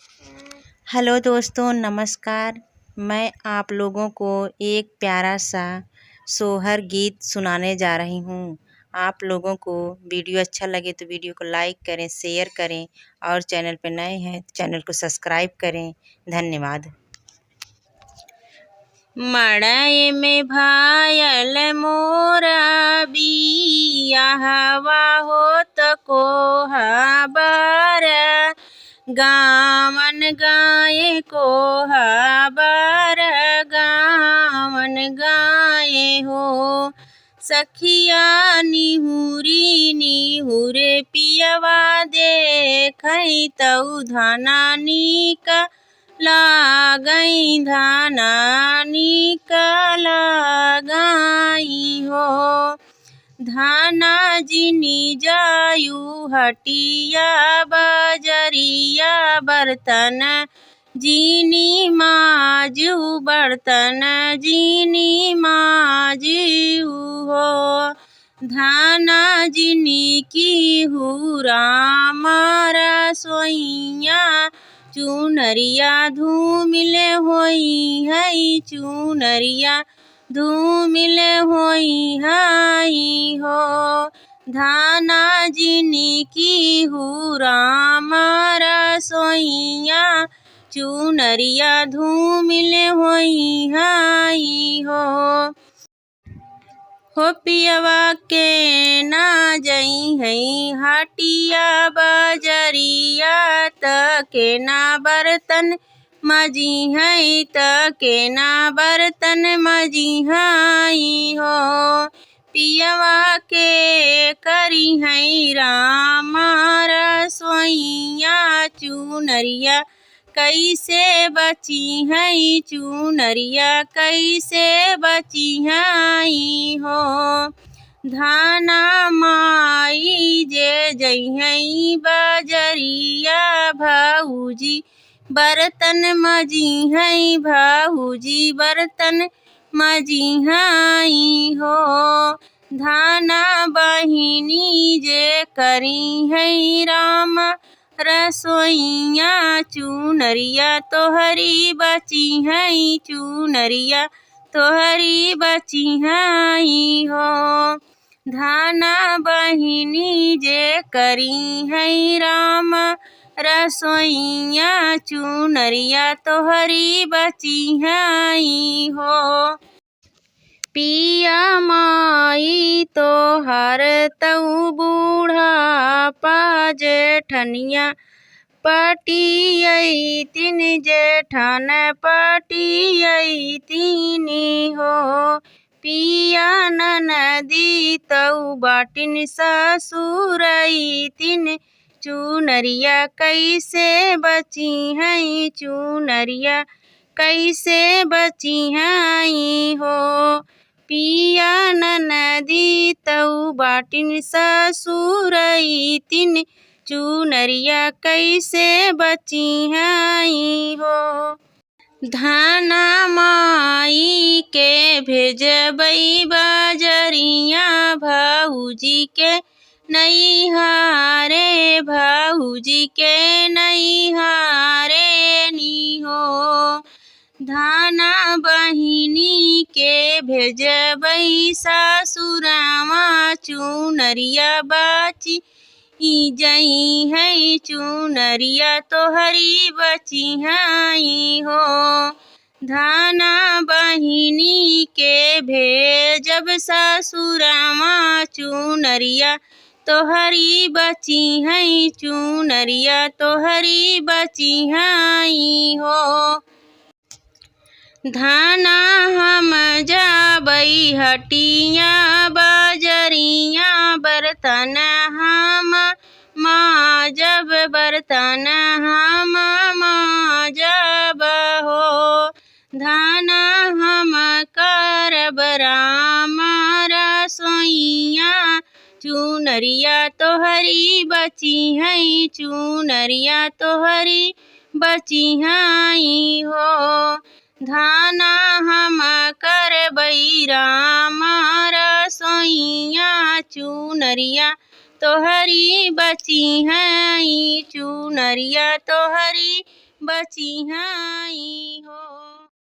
Hello दोस्तों, नमस्कार। मैं आप लोगों को एक प्यारा सा सोहर गीत सुनाने जा रही हूँ। आप लोगों को वीडियो अच्छा लगे तो वीडियो को लाइक करें, शेयर करें और चैनल पर नए हैं तो चैनल को सब्सक्राइब करें। धन्यवाद। मड़ई में भायल मोरा बियाहवा होत कोहाबर, गावन गाए कोहाबर, गावन गाए हो। सखिया निहुरी निहुरे पियवा देखई तऊ धाना नीक लागई, धाना नीक लागई हो। धाना जिनी जायु हटिया बजरिया, बर्तन जिनी माजू, बर्तन जिनी माजू हो। धाना जिनी की हुरा मारा सोइया, चुनरिया धूमिल होई है, चुनरिया धूमिल होई है हो। धाना जिनी की हुरा मारा सोइया, चुनरिया धूमिल होई है हो। पियवा के ना जई है हटिया बजरिया, तके ना बर्तन मजी है, तके ना बर्तन मजी है हो। पियवा के करी है राम रसोइया, चुनरिया कैसे बची है, चुनरिया कैसे बची है हो। धाना माई जे जई है बजरिया, भाऊजी बर्तन मजी है, भाऊजी बर्तन मजी है हो। धाना बहिनी जे करी है राम रसोइया, चुनरिया तोहरी बची है, चुनरिया तोहरी बची है हो। धाना बहिनी जे करी है राम रसोइया, चुनरिया तोहरी बची है हो। पिया माई तोहर तऊ बूढ़ा पा, जेठनिया पटियई तीन, जेठन पटियई तीनी हो। पिया ननदी तऊ बाटिन ससुरई तीन, चुनरिया कैसे बची है, चुनरिया कैसे बची है हो। पिया ननदी तऊ बाटिन ससुरई तीन, चुनरिया कैसे बची है हो। धाना माई के भेजबई बजरिया, भाऊजी के नैहारे, भाऊजी के नैहारे नी हो। धाना बहिनी के भेजबई सासुरावा, चुनरिया बाची जई है, चुनरिया तोहरी बची है हो। धाना बहिनी के भेजब सासुरावा, चुनरिया तोहरी बची है, चुनरिया तोहरी बची है हो। धाना हम जाबई हटिया बजरिया, बर्तन हम माजब, बर्तन हम माजब हो। धाना हम करब राम रसोइया, चुनरिया तोहरी बची है, चुनरिया तोहरी बची है हो। धाना हम करबई राम रसोइया, चुनरिया तोहरी बची है, चुनरिया तोहरी बची हाई